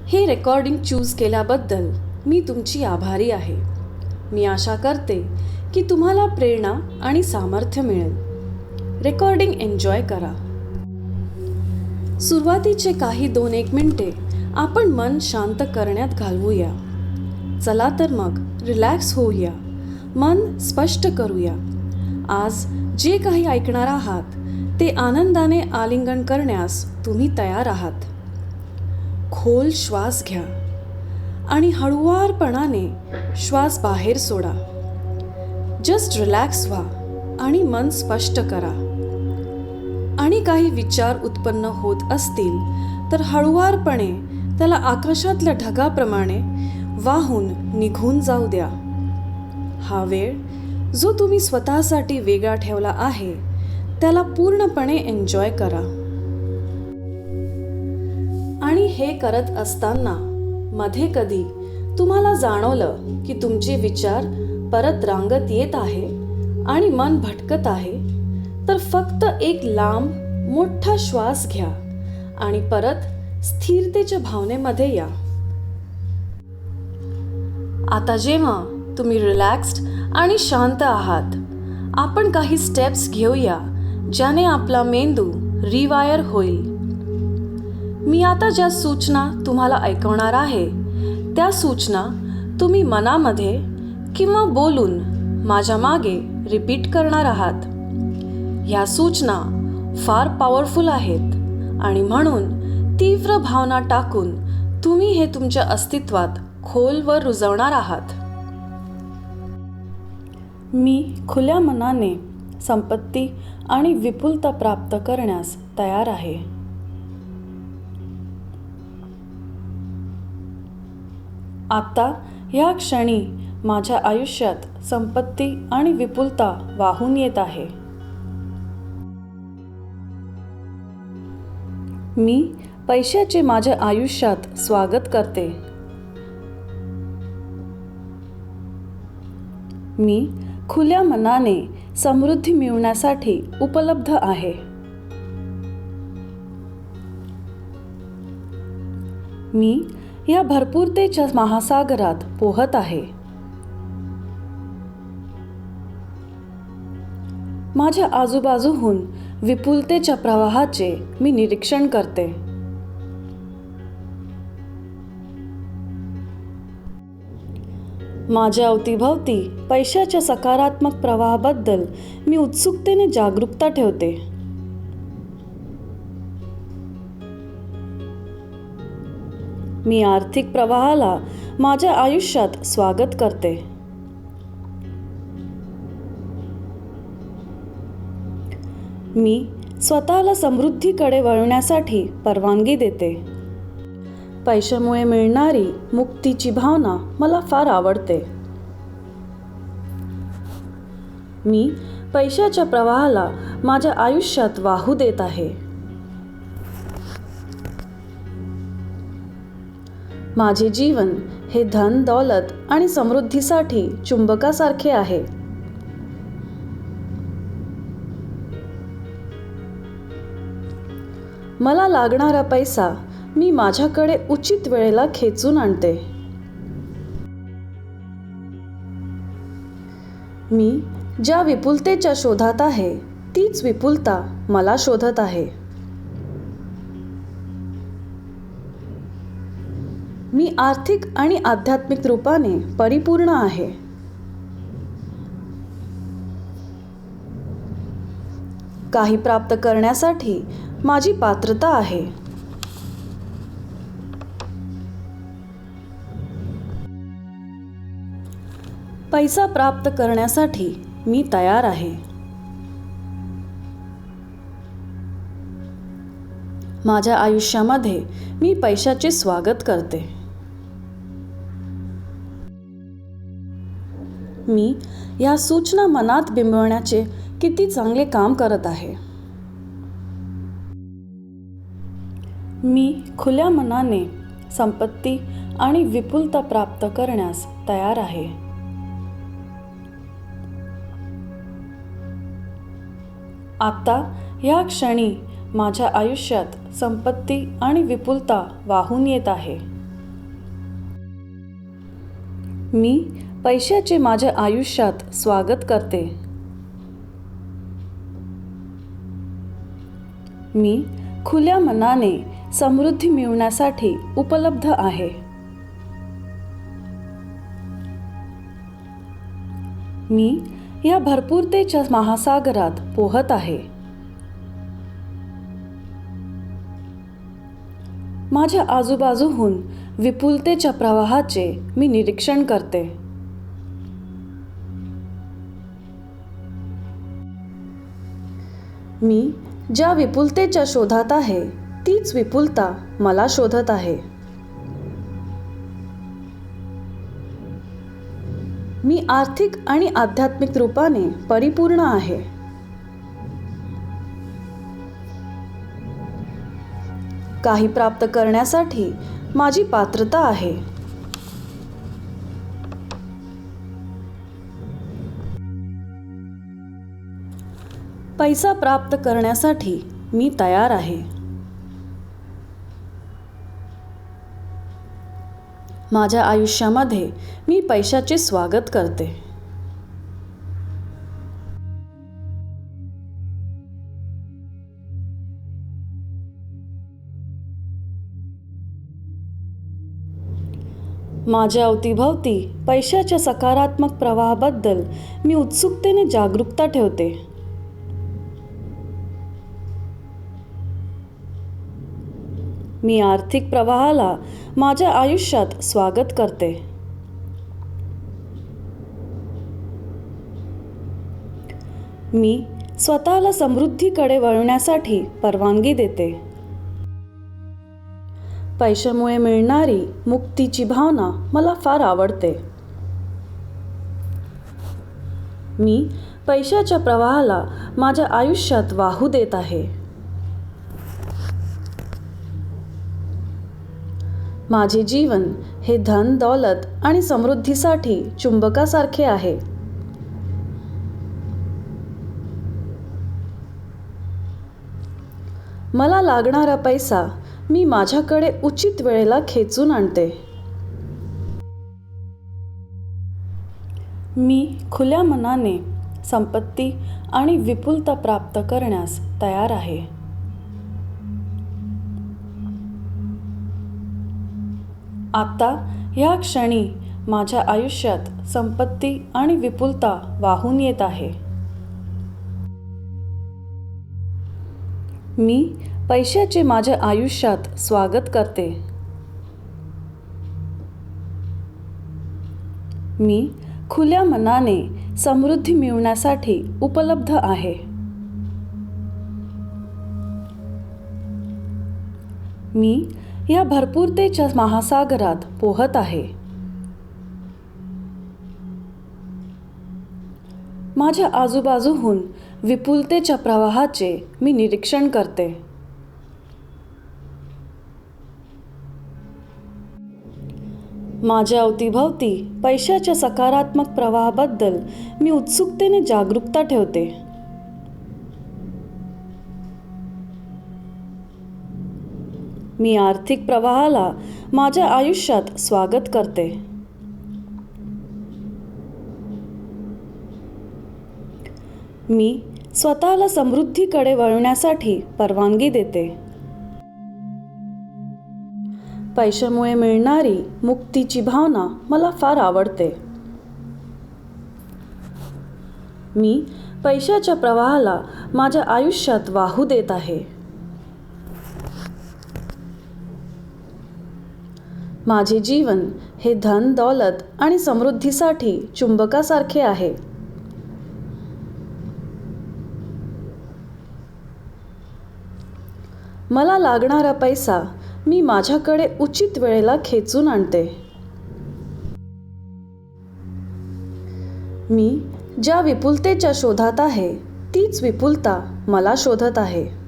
हे recording choose केल्याबद्दल मी तुमची आभारी आहे. मी आशा करते की तुम्हाला प्रेरणा आणि सामर्थ्य मिळेल. रेकॉर्डिंग एन्जॉय करा. सुरुवातीचे काही 2-1 मिनिटे आपण मन शांत करण्यात घालवूया. चला तर मग रिलॅक्स होऊया, मन स्पष्ट करूया. आज जे काही ऐकणार आहात ते आनंदाने आलिंगन करण्यास तुम्ही तयार आहात. खोल श्वास घ्या आणि हळुवारपणाने श्वास बाहेर सोडा. जस्ट रिलॅक्स व्हा आणि मन स्पष्ट करा. आणि काही विचार उत्पन्न होत असतील तर हळुवारपणे त्याला आकाशातल्या ढगाप्रमाणे वाहून निघून जाऊ द्या. हा वेळ जो तुम्ही स्वतःसाठी वेगळा ठेवला आहे त्याला पूर्णपणे एन्जॉय करा. आणि हे करत असताना मध्ये कधी तुम्हाला जाणवलं की तुमचे विचार परत रांगत येत आहे आणि मन भटकत आहे, तर फक्त एक लांब मोठा श्वास घ्या आणि परत स्थिरतेच्या भावनेमध्ये या. आता जेव्हा तुम्ही रिलॅक्स्ड आणि शांत आहात, आपण काही स्टेप्स घेऊया ज्याने आपला मेंदू रिवायर होईल. मी आता ज्या सूचना तुम्हाला ऐकवणार आहे त्या सूचना तुम्ही मनामध्ये किंवा बोलून माझ्या मागे रिपीट करणार आहात. ह्या सूचना फार पॉवरफुल आहेत आणि म्हणून तीव्र भावना टाकून तुम्ही हे तुमच्या अस्तित्वात खोलवर रुजवणार आहात. मी खुल्या मनाने संपत्ती आणि विपुलता प्राप्त करण्यास तयार आहे. आता ह्या क्षणी माझ्या आयुष्यात संपत्ती आणि विपुलता वाहून येत आहे. मी पैशाचे माझ्या आयुष्यात स्वागत करते. मी खुल्या मनाने समृद्धी मिळवण्यासाठी उपलब्ध आहे. मी या भरपूरतेच्या महासागरात पोहत आहे. माझ्या आजूबाजूहून विपुलतेच्या प्रवाहाचे मी निरीक्षण करते. माझ्या अवतीभवती पैशाच्या सकारात्मक प्रवाहाबद्दल मी उत्सुकतेने जागरूकता ठेवते. मी आर्थिक प्रवाहाला माझ्या आयुष्यात स्वागत करते. मी स्वतःला समृद्धीकडे वळण्यासाठी परवानगी देते. पैशामुळे मिळणारी मुक्तीची भावना मला फार आवडते. मी पैशाच्या प्रवाहाला माझ्या आयुष्यात वाहू देत आहे. माझे जीवन हे धन, दौलत आणि समृद्धीसाठी चुंबकासारखे आहे. मला लागणारा पैसा मी माझ्याकडे उचित वेळेला खेचून आणते. मी ज्या विपुलतेच्या शोधात आहे तीच विपुलता मला शोधत आहे. मी आर्थिक आणि आध्यात्मिक रूपाने परिपूर्ण आहे. काही प्राप्त करण्यासाठी माझी पात्रता आहे. पैसा प्राप्त करण्यासाठी मी तयार आहे. माझ्या आयुष्यामध्ये मी पैशाचे स्वागत करते. मी या सूचना मनात बिंबवण्याचे किती चांगले काम करत आहे. मी खुल्या मनाने संपत्ती आणि विपुलता प्राप्त करण्यास तयार आहे. आता या क्षणी माझ्या आयुष्यात संपत्ती आणि विपुलता वाहून येत आहे. मी पैशाचे माझ्या आयुष्यात स्वागत करते. मी खुल्या मनाने समृद्धी मिळवण्यासाठी उपलब्ध आहे. मी या भरपूरतेच्या महासागरात पोहत आहे. माझ्या आजूबाजूहून विपुलतेच्या प्रवाहाचे मी निरीक्षण करते. मी ज्या विपुलतेच्या शोधात आहे तीच विपुलता मला शोधत आहे. मी आर्थिक आणि आध्यात्मिक रूपाने परिपूर्ण आहे. काही प्राप्त करण्यासाठी माझी पात्रता आहे. पैसा प्राप्त करण्यासाठी मी तयार आहे. माझ्या आयुष्यामध्ये मी पैशाचे स्वागत करते. माझ्या अवतीभवती पैशाच्या सकारात्मक प्रवाहाबद्दल मी उत्सुकतेने जागरूकता ठेवते. मी आर्थिक प्रवाहाला माझ्या आयुष्यात स्वागत करते. मी स्वतःला समृद्धीकडे वळवण्यासाठी परवानगी देते. पैशामुळे मिळणारी मुक्तीची भावना मला फार आवडते. मी पैशाच्या प्रवाहाला माझ्या आयुष्यात वाहू देत आहे. माझे जीवन हे धन, दौलत आणि समृद्धीसाठी चुंबकासारखे आहे. मला लागणारा पैसा मी माझ्याकडे उचित वेळेला खेचून आणते. मी खुल्या मनाने संपत्ती आणि विपुलता प्राप्त करण्यास तयार आहे. आता या क्षणी माझ्या आयुष्यात संपत्ती आणि विपुलता वाहून येत आहे. मी पैशाचे माझ्या आयुष्यात स्वागत करते. मी खुल्या मनाने समृद्धी मिळवण्यासाठी उपलब्ध आहे. मी या भरपूरतेच्या महासागरात पोहत आहे. माझ्या आजूबाजूहून विपुलतेच्या प्रवाहाचे मी निरीक्षण करते. माझ्या अवतीभवती पैशाच्या सकारात्मक प्रवाहाबद्दल मी उत्सुकतेने जागरूकता ठेवते. मी आर्थिक प्रवाहाला माझ्या आयुष्यात स्वागत करते. मी स्वतःला समृद्धीकडे वळवण्यासाठी परवानगी देते. पैशामुळे मिळणारी मुक्तीची भावना मला फार आवडते. मी पैशाच्या प्रवाहाला माझ्या आयुष्यात वाहू देत आहे. माझे जीवन हे धन, दौलत आणि समृद्धीसाठी चुंबकासारखे आहे. मला लागणारा पैसा मी माझ्याकडे उचित वेळेला खेचून आणते. मी ज्या विपुलतेच्या शोधात आहे तीच विपुलता मला शोधत आहे.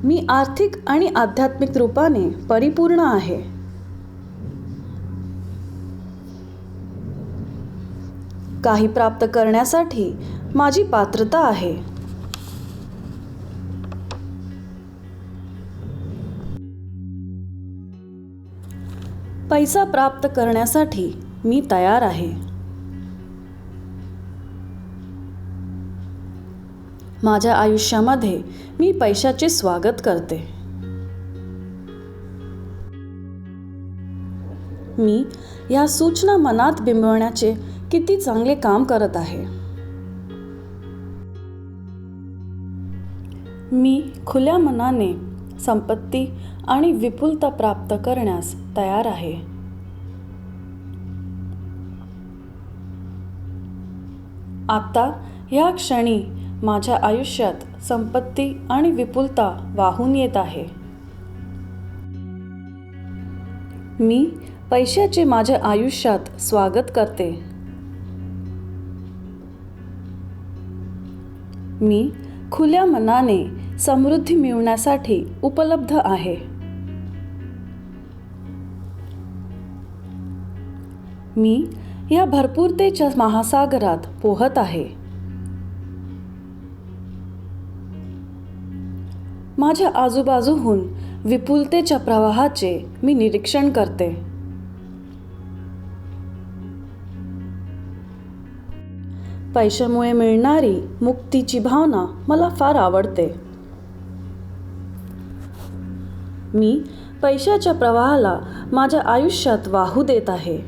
मी आर्थिक आणि आध्यात्मिक रूपाने परिपूर्ण आहे. काही प्राप्त करण्यासाठी माझी पात्रता आहे. पैसा प्राप्त करण्यासाठी मी तयार आहे. माझ्या आयुष्यामध्ये मी पैशाचे स्वागत करते. मी या सूचना मनात बिंबवण्याचे किती चांगले काम करत आहे. मी खुल्या मनाने संपत्ती आणि विपुलता प्राप्त करण्यास तयार आहे. आता या क्षणी माझ्या आयुष्यात संपत्ती आणि विपुलता वाहून येत आहे. मी पैशाचे माझ्या आयुष्यात स्वागत करते. मी खुल्या मनाने समृद्धी मिळवण्यासाठी उपलब्ध आहे. मी या भरपूरतेच्या महासागरात पोहत आहे. माझ्या आजूबाजूहून विपुलतेच्या प्रवाहाचे मी निरीक्षण करते. पैशामुळे मिळणारी मुक्तीची भावना मला फार आवडते. मी पैशाच्या प्रवाहाला माझ्या आयुष्यात वाहू देत आहे.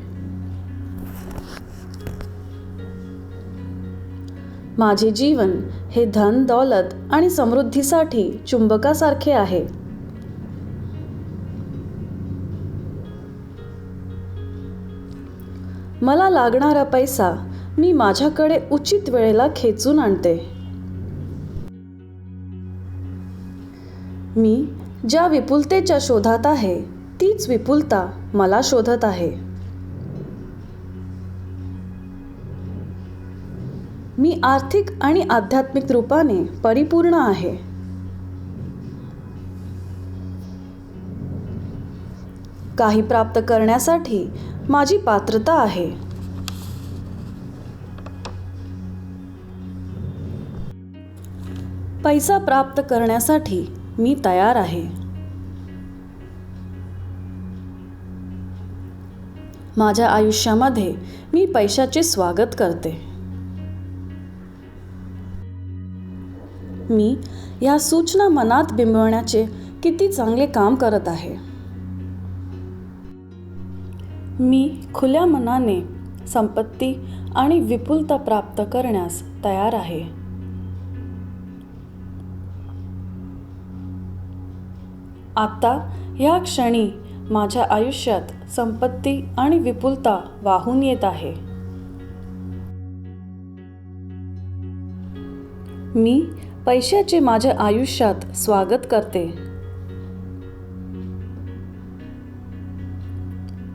माझे जीवन हे धन, दौलत आणि समृद्धीसाठी चुंबकासारखे आहे. मला लागणारा पैसा मी माझ्याकडे उचित वेळेला खेचून आणते. मी ज्या विपुलतेच्या शोधात आहे तीच विपुलता मला शोधत आहे. मी आर्थिक आणि आध्यात्मिक रूपाने परिपूर्ण आहे. काही प्राप्त करण्यासाठी माझी पात्रता आहे. पैसा प्राप्त करण्यासाठी मी तयार आहे. माझ्या आयुष्यामध्ये मी पैशाचे स्वागत करते. मी या सूचना मनात बिंबवण्याचे किती चांगले काम करत आहे. मी खुल्या मनाने संपत्ती आणि विपुलता प्राप्त करण्यास तयार आहे. आता या क्षणी माझ्या आयुष्यात संपत्ती आणि विपुलता वाहून येत आहे. मी पैशाचे माझ्या आयुष्यात स्वागत करते.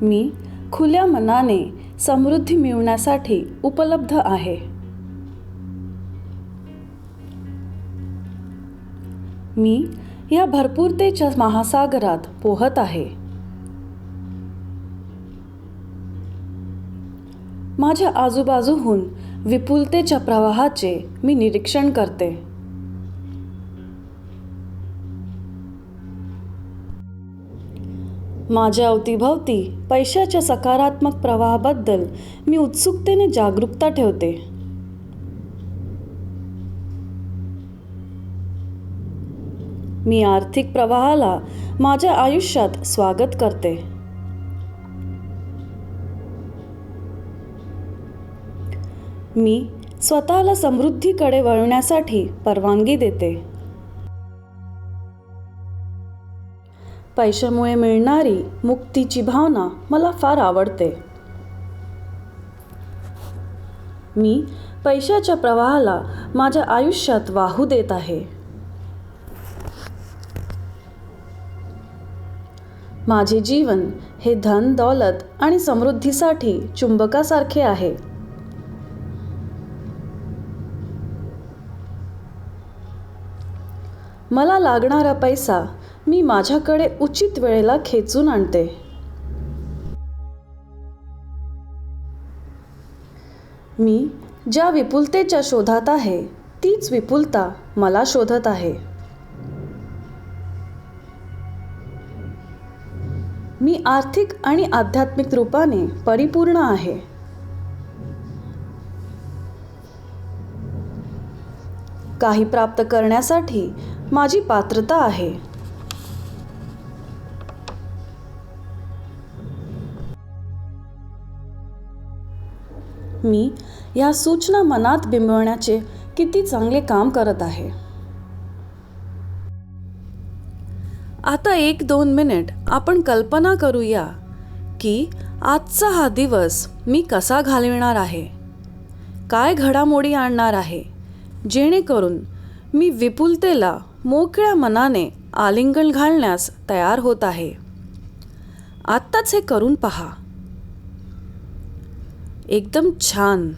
मी खुल्या मनाने समृद्धी मिळवण्यासाठी उपलब्ध आहे. मी या भरपूरतेच्या महासागरात पोहत आहे. माझ्या आजूबाजूहून विपुलतेच्या प्रवाहाचे मी निरीक्षण करते. माझ्या अवतीभवती पैशाच्या सकारात्मक प्रवाहाबद्दल मी उत्सुकतेने जागरूकता ठेवते. मी आर्थिक प्रवाहाला माझ्या आयुष्यात स्वागत करते. मी स्वतःला समृद्धीकडे वळण्यासाठी परवानगी देते. पैशामुळे मिळणारी मुक्तीची भावना मला फार आवडते. मी पैशाच्या प्रवाहाला माझ्या आयुष्यात वाहू देत आहे. माझे जीवन हे धन, दौलत आणि समृद्धीसाठी चुंबकासारखे आहे. मला लागणारा पैसा मी माझ्याकडे उचित वेळेला खेचून आणते. मी ज्या विपुलतेच्या शोधात आहे तीच विपुलता मला शोधत आहे. मी आर्थिक आणि आध्यात्मिक रूपाने परिपूर्ण आहे. काही प्राप्त करण्यासाठी माझी पात्रता आहे. मी या सूचना मनात बिंबवण्याचे किती चांगले काम करत आहे. आता 1-2 मिनिट आपण कल्पना करूया की आजचा हा दिवस मी कसा घालविणार आहे. काय घडामोडी आणणार आहे जेणेकरून मी विपुलतेला मोकळ्या मनाने आलिंगन घालण्यास तयार होत आहे. आत्ताच हे करून पहा. एकदम छान.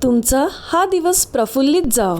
तुमचा हा दिवस प्रफुल्लित जाओ.